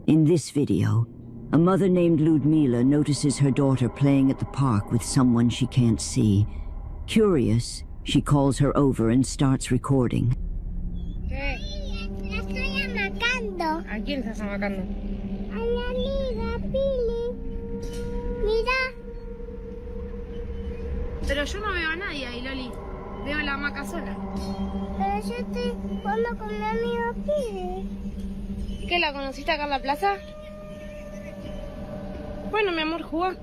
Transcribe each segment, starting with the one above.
In this video, a mother named Ludmila notices her daughter playing at the park with someone she can't see. Curious, she calls her over and starts recording. ¿Qué? La estoy amacando. ¿A quién estás amacando? A la amiga, Pili. Mira. Pero yo no veo a nadie ahí, Loli. Veo la hamaca sola. Pero yo estoy jugando con mi amiga Pili. ¿Qué, la conociste acá en la plaza? Bueno, mi amor, jugá.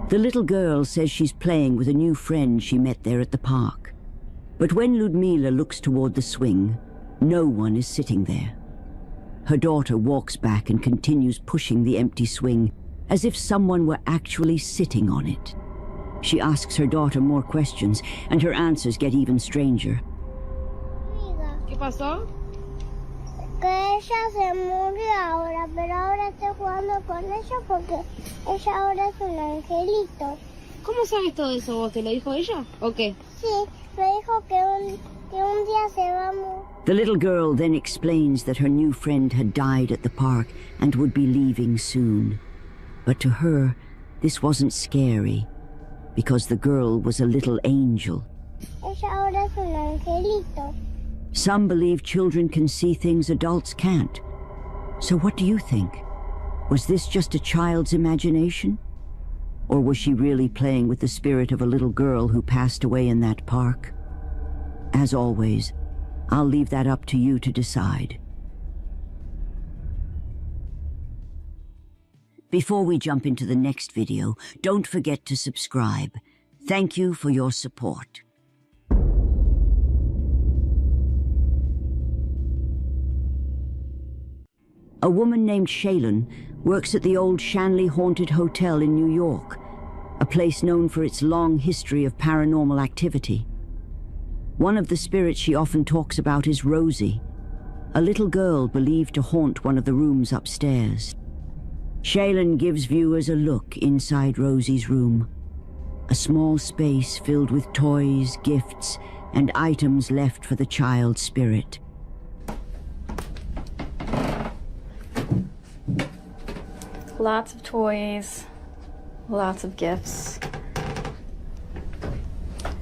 The little girl says she's playing with a new friend she met there at the park. But when Ludmila looks toward the swing, no one is sitting there. Her daughter walks back and continues pushing the empty swing, as if someone were actually sitting on it. She asks her daughter more questions, and her answers get even stranger. Amiga, ¿Qué pasó? que ella se murió ahora, pero ahora estoy jugando con ella porque ella ahora es un angelito. ¿Cómo sabes todo eso vos? ¿Te lo dijo ella? ¿O qué? Sí, me dijo que un día se va a morir. The little girl then explains that her new friend had died at the park and would be leaving soon. But to her, this wasn't scary, because the girl was a little angel. Ella ahora es un angelito. Some believe children can see things adults can't. So what do you think? Was this just a child's imagination? Or was she really playing with the spirit of a little girl who passed away in that park? As always, I'll leave that up to you to decide. Before we jump into the next video, don't forget to subscribe. Thank you for your support. A woman named Shaylin works at the old Shanley Haunted Hotel in New York, a place known for its long history of paranormal activity. One of the spirits she often talks about is Rosie, a little girl believed to haunt one of the rooms upstairs. Shaylin gives viewers a look inside Rosie's room, a small space filled with toys, gifts, and items left for the child's spirit. Lots of toys, lots of gifts.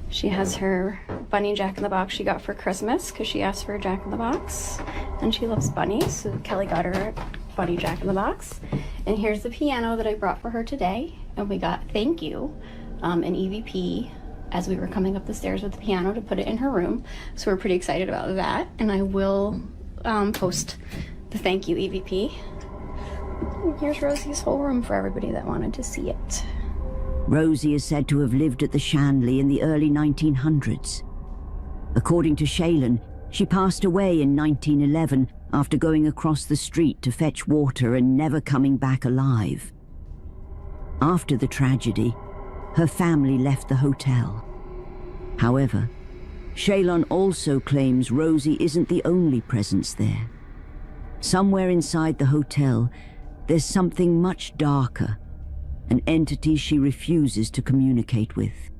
She has her bunny Jack-in-the-Box she got for Christmas because she asked for a Jack-in-the-Box and she loves bunnies, so Kelly got her a bunny Jack-in-the-Box. And here's the piano that I brought for her today, and we got thank you, an EVP as we were coming up the stairs with the piano to put it in her room, so we're pretty excited about that, and I will post the thank you EVP. And here's Rosie's whole room for everybody that wanted to see it. Rosie is said to have lived at the Shanley in the early 1900s. According to Shaylin, she passed away in 1911 after going across the street to fetch water and never coming back alive. After the tragedy, her family left the hotel. However, Shaylin also claims Rosie isn't the only presence there. Somewhere inside the hotel, there's something much darker, an entity she refuses to communicate with.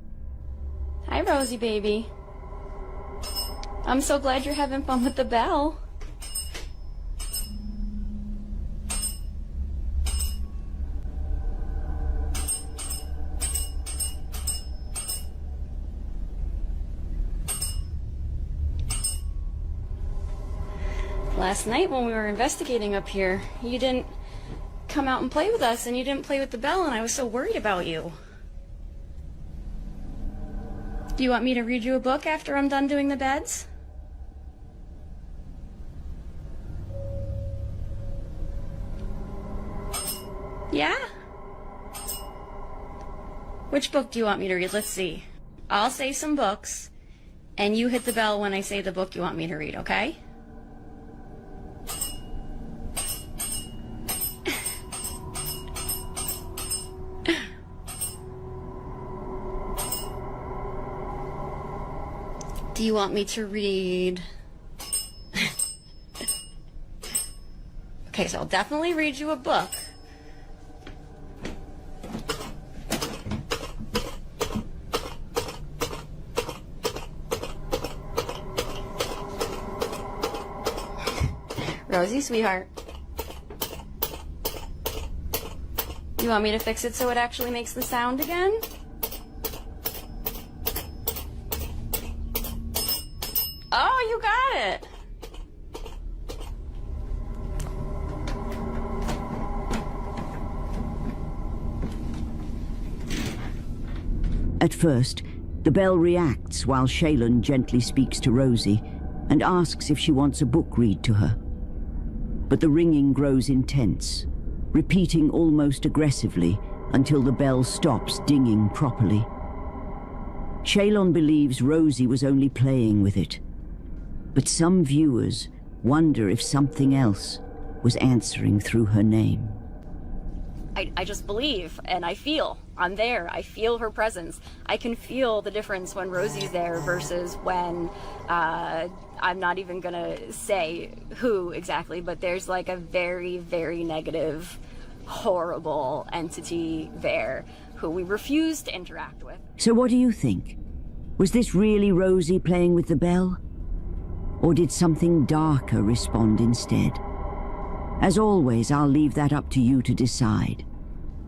Hi, Rosie baby. I'm so glad you're having fun with the bell. Last night when we were investigating up here, you didn't come out and play with us, and you didn't play with the bell, and I was so worried about you. Do you want me to read you a book after I'm done doing the beds? Yeah? Which book do you want me to read? Let's see. I'll say some books, and you hit the bell when I say the book you want me to read, okay? Do you want me to read? Okay, so I'll definitely read you a book. Rosie, sweetheart. You want me to fix it so it actually makes the sound again? Oh, you got it! At first, the bell reacts while Shaylin gently speaks to Rosie and asks if she wants a book read to her. But the ringing grows intense, repeating almost aggressively until the bell stops dinging properly. Shaylin believes Rosie was only playing with it, but some viewers wonder if something else was answering through her name. I just believe, and I feel. I'm there. I feel her presence. I can feel the difference when Rosie's there versus when I'm not even gonna say who exactly, but there's like a very, very negative, horrible entity there who we refuse to interact with. So what do you think? Was this really Rosie playing with the bell? Or did something darker respond instead? As always, I'll leave that up to you to decide.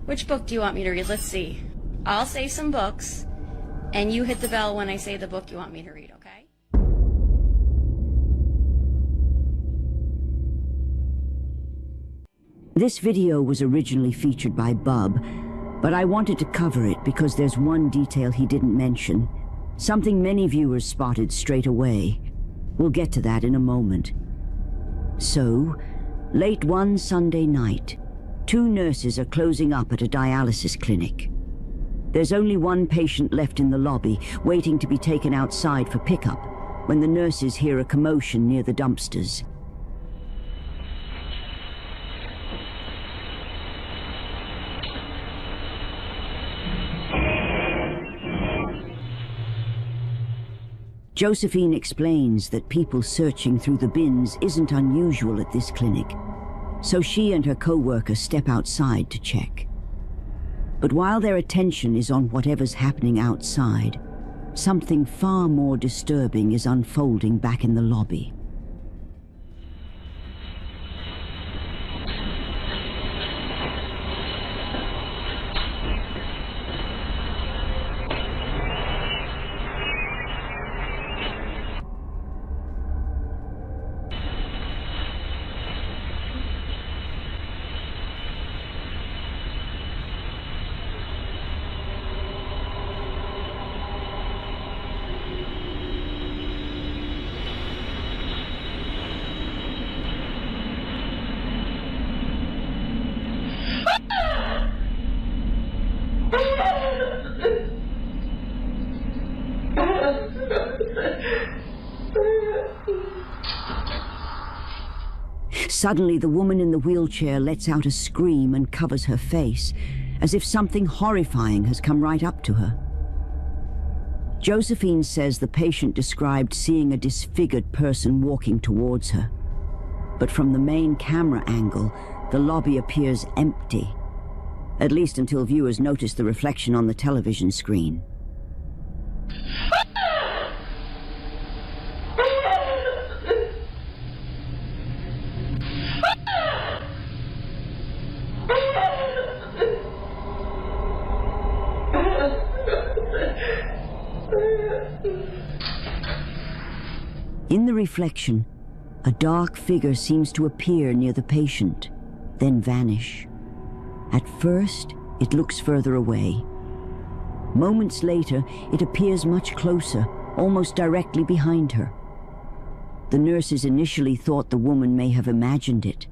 Which book do you want me to read? Let's see. I'll say some books, and you hit the bell when I say the book you want me to read, okay? This video was originally featured by Bub, but I wanted to cover it because there's one detail he didn't mention, something many viewers spotted straight away. We'll get to that in a moment. So, late one Sunday night, 2 nurses are closing up at a dialysis clinic. There's only one patient left in the lobby, waiting to be taken outside for pickup, when the nurses hear a commotion near the dumpsters. Josephine explains that people searching through the bins isn't unusual at this clinic, so she and her co-worker step outside to check. But while their attention is on whatever's happening outside, something far more disturbing is unfolding back in the lobby. Suddenly, the woman in the wheelchair lets out a scream and covers her face, as if something horrifying has come right up to her. Josephine says the patient described seeing a disfigured person walking towards her. But from the main camera angle, the lobby appears empty, at least until viewers notice the reflection on the television screen. In the reflection, a dark figure seems to appear near the patient, then vanish. At first, it looks further away. Moments later, it appears much closer, almost directly behind her. The nurses initially thought the woman may have imagined it,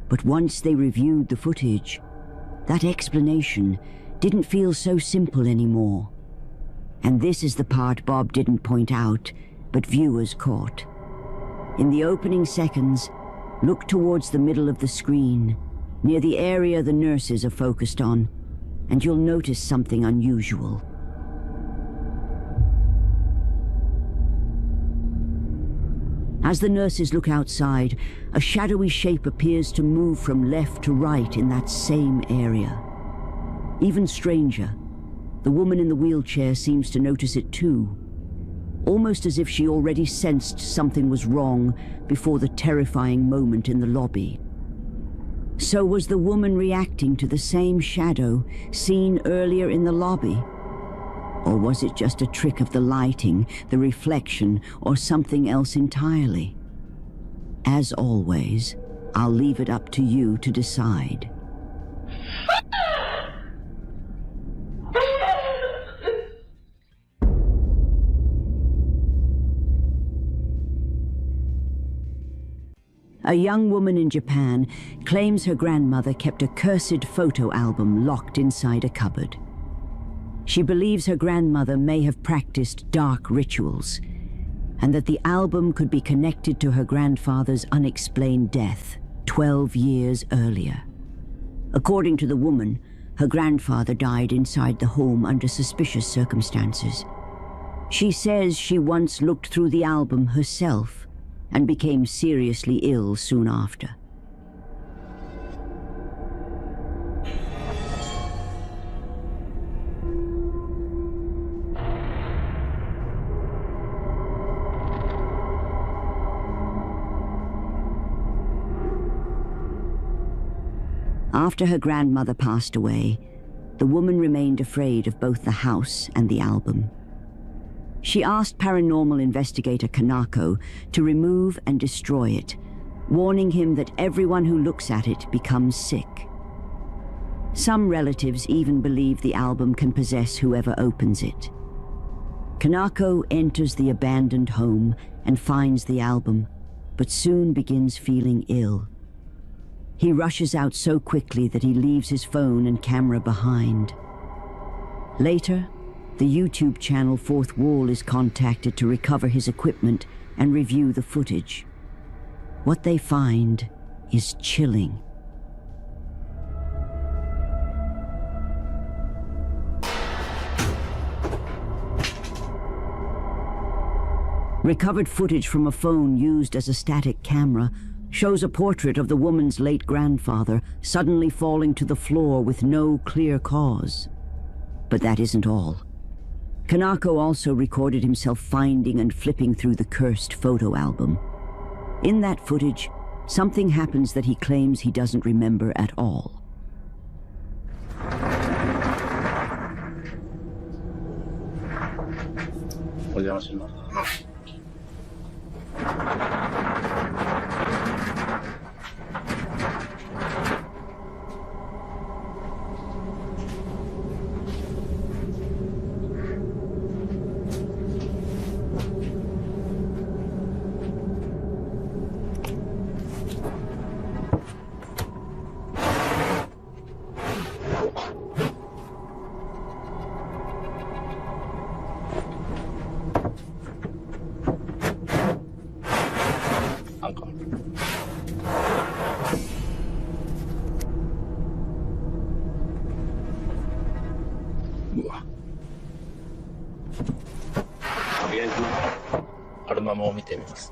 but once they reviewed the footage, that explanation didn't feel so simple anymore. And this is the part Bob didn't point out, but viewers caught. In the opening seconds, look towards the middle of the screen, near the area the nurses are focused on, and you'll notice something unusual. As the nurses look outside, a shadowy shape appears to move from left to right in that same area. Even stranger, the woman in the wheelchair seems to notice it too. almost as if she already sensed something was wrong before the terrifying moment in the lobby. So was the woman reacting to the same shadow seen earlier in the lobby? Or was it just a trick of the lighting, the reflection, or something else entirely? As always, I'll leave it up to you to decide. A young woman in Japan claims her grandmother kept a cursed photo album locked inside a cupboard. She believes her grandmother may have practiced dark rituals, and that the album could be connected to her grandfather's unexplained death 12 years earlier. According to the woman, her grandfather died inside the home under suspicious circumstances. She says she once looked through the album herself and became seriously ill soon after. After her grandmother passed away, the woman remained afraid of both the house and the album. She asked paranormal investigator Kanako to remove and destroy it, warning him that everyone who looks at it becomes sick. Some relatives even believe the album can possess whoever opens it. Kanako enters the abandoned home and finds the album, but soon begins feeling ill. He rushes out so quickly that he leaves his phone and camera behind. Later, the YouTube channel Fourth Wall is contacted to recover his equipment and review the footage. What they find is chilling. Recovered footage from a phone used as a static camera shows a portrait of the woman's late grandfather suddenly falling to the floor with no clear cause. But that isn't all. Kanako also recorded himself finding and flipping through the cursed photo album. In that footage, something happens that he claims he doesn't remember at all. Paranormal を見てみます。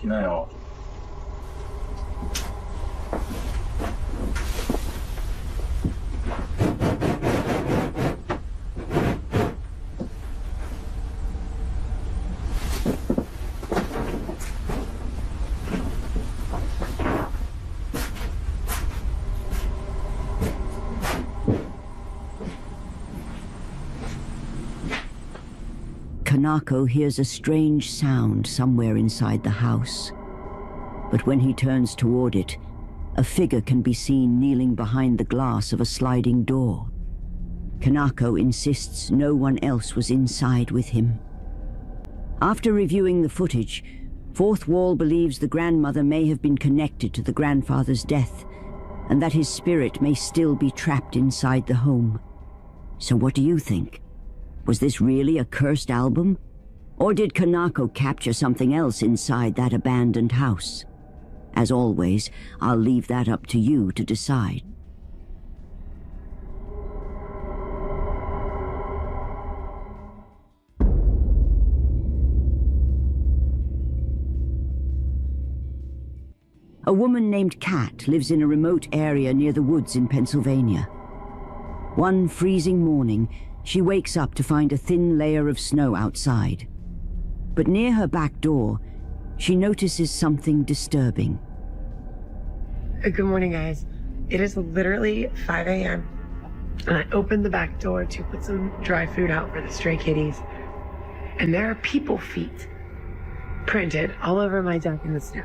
きなよ。Kanako hears a strange sound somewhere inside the house. But when he turns toward it, a figure can be seen kneeling behind the glass of a sliding door. Kanako insists no one else was inside with him. After reviewing the footage, Fourth Wall believes the grandmother may have been connected to the grandfather's death, and that his spirit may still be trapped inside the home. So what do you think? Was this really a cursed album? Or did Kanako capture something else inside that abandoned house? As always, I'll leave that up to you to decide. A woman named Kat lives in a remote area near the woods in Pennsylvania. One freezing morning, she wakes up to find a thin layer of snow outside. But near her back door, she notices something disturbing. Good morning, guys. It is literally 5 a.m. and I opened the back door to put some dry food out for the stray kitties. And there are people feet printed all over my deck in the snow.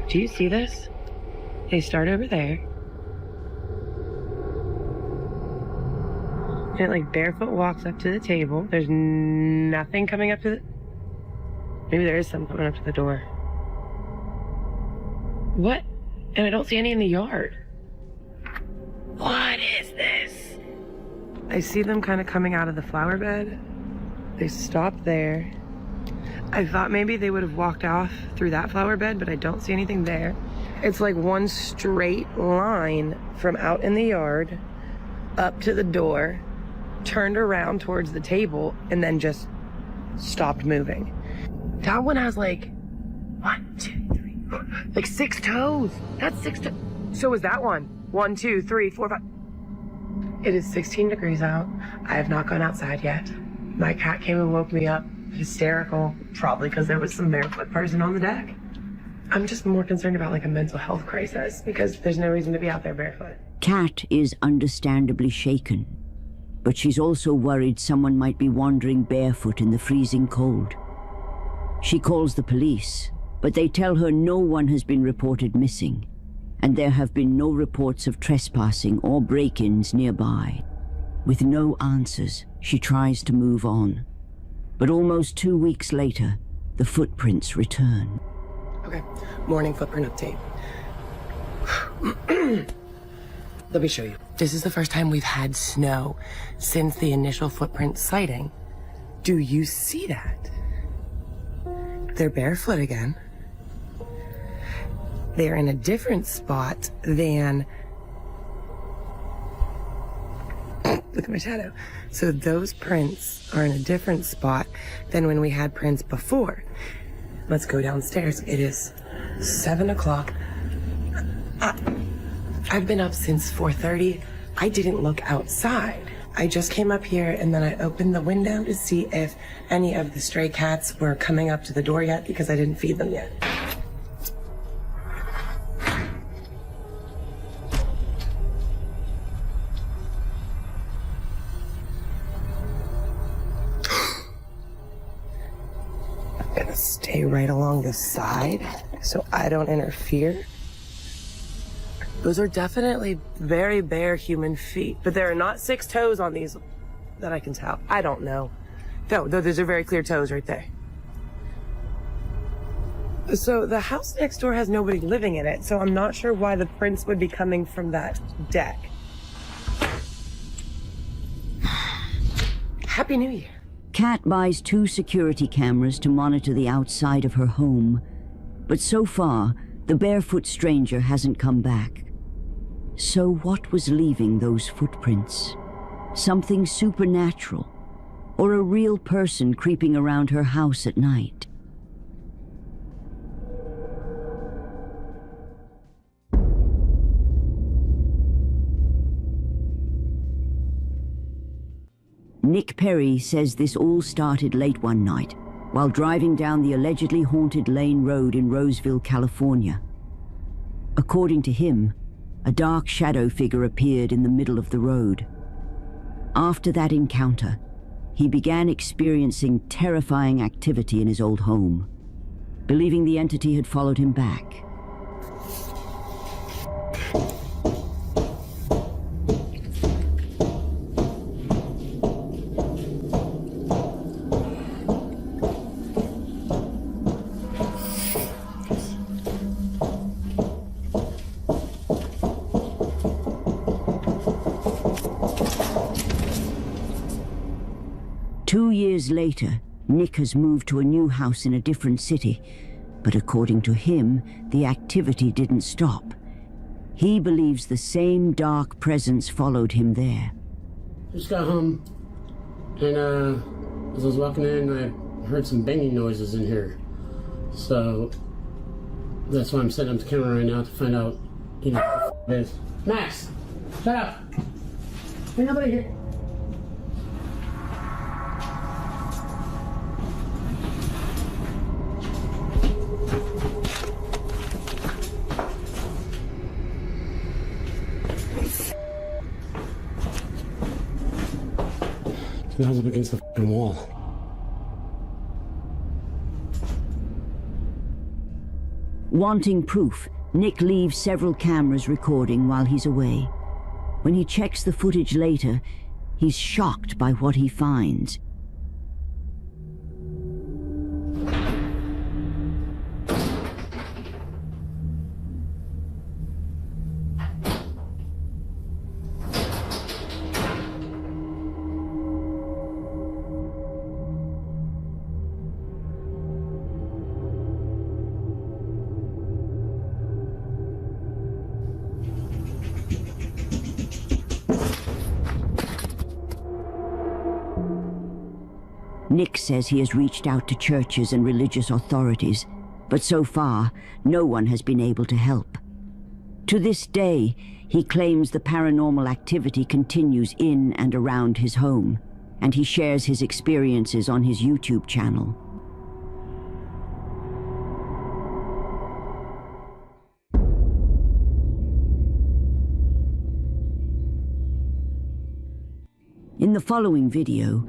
Do you see this? They start over there. And it like barefoot walks up to the table. There's nothing coming up to the... Maybe there is some coming up to the door. What? And I don't see any in the yard. What is this? I see them kind of coming out of the flower bed. They stop there. I thought maybe they would have walked off through that flower bed, but I don't see anything there. It's like one straight line from out in the yard up to the door, turned around towards the table, and then just stopped moving. That one has like 1, 2, 3, 4, like 6 toes. That's 6 toes. So is that one. 1, 2, 3, 4, 5. It is 16 degrees out. I have not gone outside yet. My cat came and woke me up, hysterical, probably because there was some barefoot person on the deck. I'm just more concerned about like a mental health crisis because there's no reason to be out there barefoot. Kat is understandably shaken, but she's also worried someone might be wandering barefoot in the freezing cold. She calls the police, but they tell her no one has been reported missing, and there have been no reports of trespassing or break-ins nearby. With no answers, she tries to move on. But almost 2 weeks later, the footprints return. Okay, morning footprint update. Let me show you. This is the first time we've had snow since the initial footprint sighting. Do you see that? They're barefoot again. They're in a different spot than... Look at my shadow. So those prints are in a different spot than when we had prints before. Let's go downstairs. It is 7 o'clock. I've been up since 4:30. I didn't look outside. I just came up here and then I opened the window to see if any of the stray cats were coming up to the door yet because I didn't feed them yet. I'm gonna stay right along the side so I don't interfere. Those are definitely very bare human feet, but there are not 6 toes on these that I can tell. I don't know. No, those are very clear toes right there. So the house next door has nobody living in it, so I'm not sure why the prints would be coming from that deck. Happy New Year. Kat buys 2 security cameras to monitor the outside of her home, but so far, the barefoot stranger hasn't come back. So what was leaving those footprints? Something supernatural, or a real person creeping around her house at night? Nick Perry says this all started late one night while driving down the allegedly haunted Lane Road in Roseville, California. According to him, a dark shadow figure appeared in the middle of the road. After that encounter, he began experiencing terrifying activity in his old home, believing the entity had followed him back. Years later, Nick has moved to a new house in a different city, but according to him, the activity didn't stop. He believes the same dark presence followed him there. Just got home, and as I was walking in, I heard some banging noises in here. So that's why I'm setting up the camera right now to find out, what it is. Max, shut up! Ain't nobody here. Nose up against the fucking wall. Wanting proof, Nick leaves several cameras recording while he's away. When he checks the footage later, he's shocked by what he finds. Nick says he has reached out to churches and religious authorities, but so far, no one has been able to help. To this day, he claims the paranormal activity continues in and around his home, and he shares his experiences on his YouTube channel. In the following video,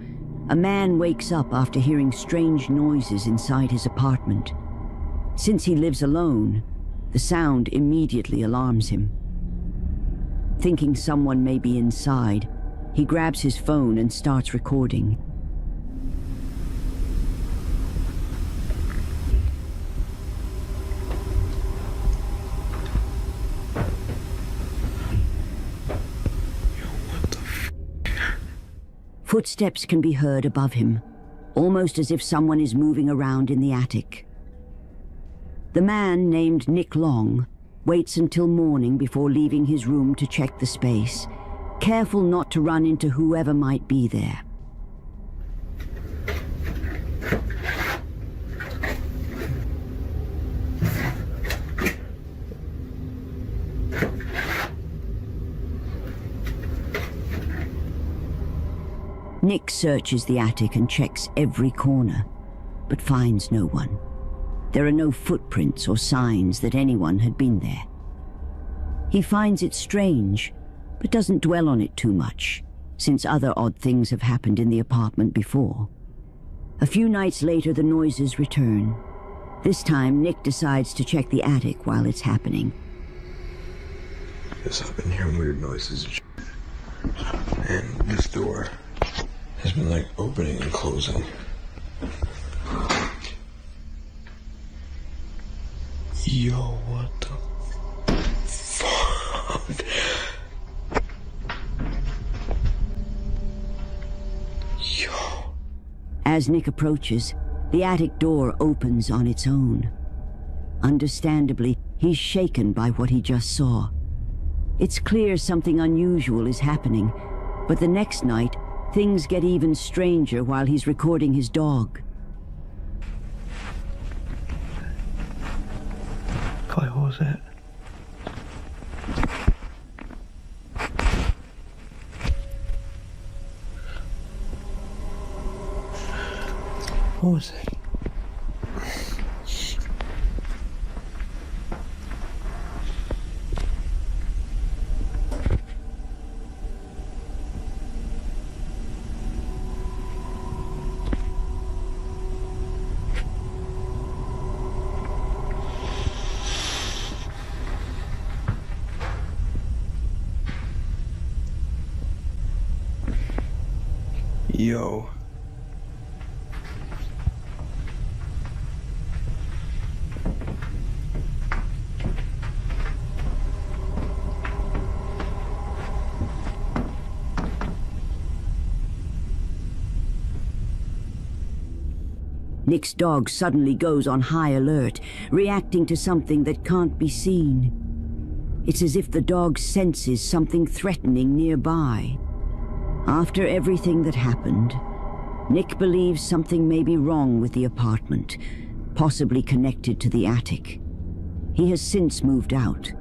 a man wakes up after hearing strange noises inside his apartment. Since he lives alone, the sound immediately alarms him. Thinking someone may be inside, he grabs his phone and starts recording. Footsteps can be heard above him, almost as if someone is moving around in the attic. The man, named Nick Long, waits until morning before leaving his room to check the space, careful not to run into whoever might be there. Nick searches the attic and checks every corner, but finds no one. There are no footprints or signs that anyone had been there. He finds it strange, but doesn't dwell on it too much, since other odd things have happened in the apartment before. A few nights later, the noises return. This time, Nick decides to check the attic while it's happening. Yes, I've been hearing weird noises and shit. And this door has been like opening and closing. Yo, what the fuck? Yo. As Nick approaches, the attic door opens on its own. Understandably, he's shaken by what he just saw. It's clear something unusual is happening, but the next night, things get even stranger while he's recording his dog. What was that? What was that? Yo. Nick's dog suddenly goes on high alert, reacting to something that can't be seen. It's as if the dog senses something threatening nearby. After everything that happened, Nick believes something may be wrong with the apartment, possibly connected to the attic. He has since moved out,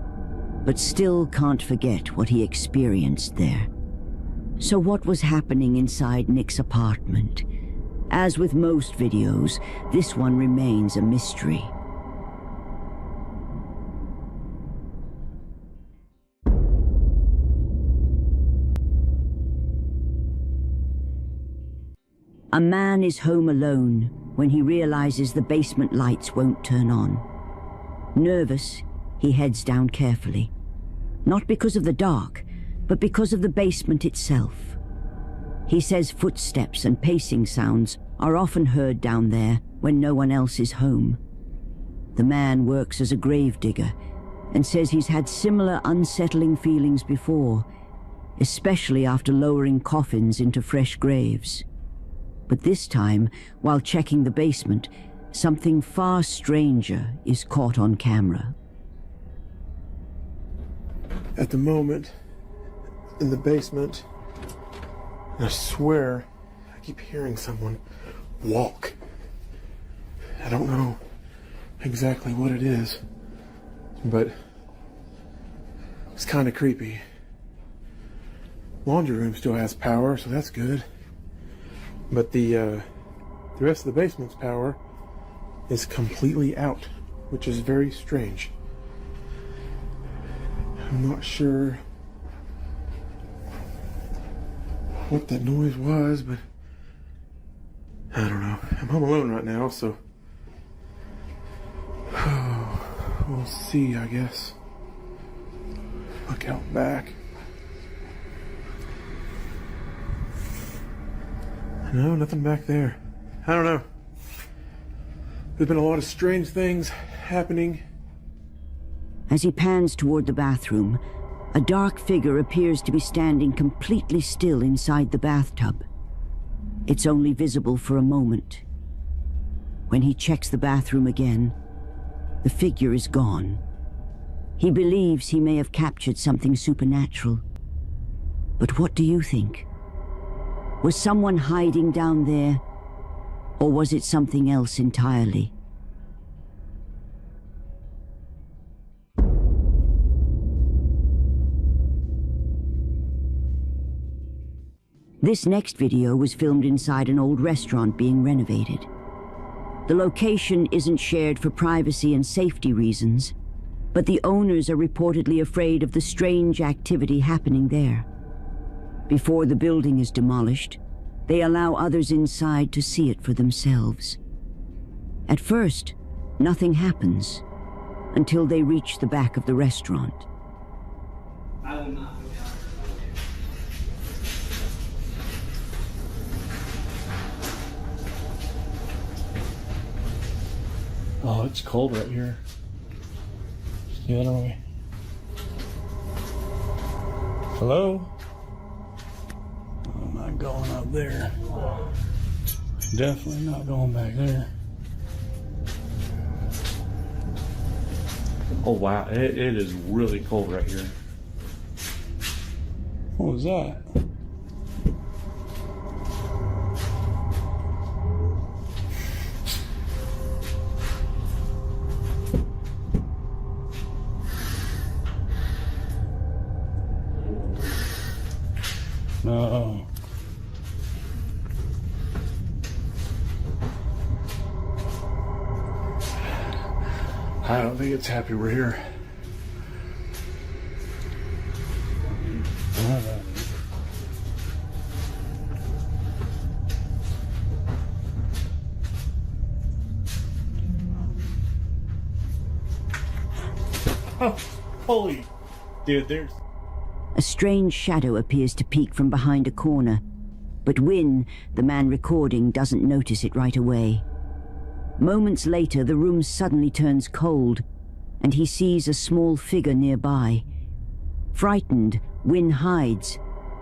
but still can't forget what he experienced there. So what was happening inside Nick's apartment? As with most videos, this one remains a mystery. A man is home alone when he realizes the basement lights won't turn on. Nervous, he heads down carefully. Not because of the dark, but because of the basement itself. He says footsteps and pacing sounds are often heard down there when no one else is home. The man works as a grave digger and says he's had similar unsettling feelings before, especially after lowering coffins into fresh graves. But this time, while checking the basement, something far stranger is caught on camera. At the moment, in the basement, I swear I keep hearing someone walk. I don't know exactly what it is, but it's kind of creepy. Laundry room still has power, so that's good. But the rest of the basement's power is completely out, which is very strange. I'm not sure what that noise was, but I don't know. I'm home alone right now, so we'll see, I guess. Look out back. No, nothing back there. I don't know. There's been a lot of strange things happening. As he pans toward the bathroom, a dark figure appears to be standing completely still inside the bathtub. It's only visible for a moment. When he checks the bathroom again, the figure is gone. He believes he may have captured something supernatural. But what do you think? Was someone hiding down there, or was it something else entirely? This next video was filmed inside an old restaurant being renovated. The location isn't shared for privacy and safety reasons, but the owners are reportedly afraid of the strange activity happening there. Before the building is demolished, they allow others inside to see it for themselves. At first, nothing happens until they reach the back of the restaurant. Oh, it's cold right here. The other way. Hello? I'm not going up there. Definitely not going back there. Oh wow, it is really cold right here. What was that? No. I don't think it's happy we're here. Oh, holy, dude, there's... A strange shadow appears to peek from behind a corner, but Wynne, the man recording, doesn't notice it right away. Moments later, the room suddenly turns cold, and he sees a small figure nearby. Frightened, Wynne hides,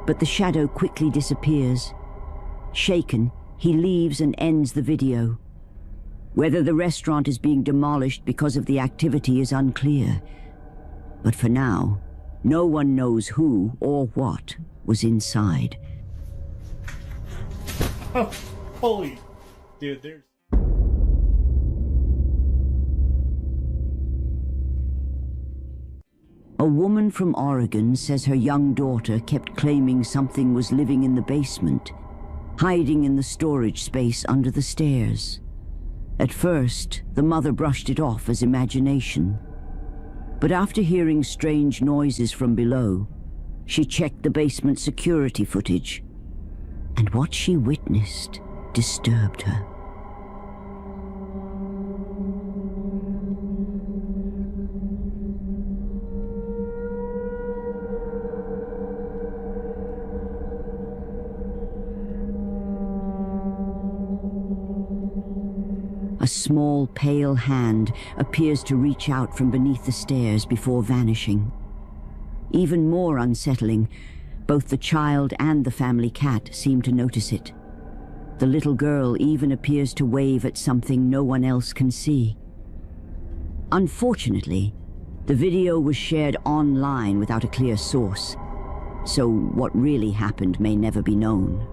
but the shadow quickly disappears. Shaken, he leaves and ends the video. Whether the restaurant is being demolished because of the activity is unclear. But for now, no one knows who or what was inside. Oh, holy, dude, there's... A woman from Oregon says her young daughter kept claiming something was living in the basement, hiding in the storage space under the stairs. At first, the mother brushed it off as imagination. But after hearing strange noises from below, she checked the basement security footage, and what she witnessed disturbed her. A small, pale hand appears to reach out from beneath the stairs before vanishing. Even more unsettling, both the child and the family cat seem to notice it. The little girl even appears to wave at something no one else can see. Unfortunately, the video was shared online without a clear source, so what really happened may never be known.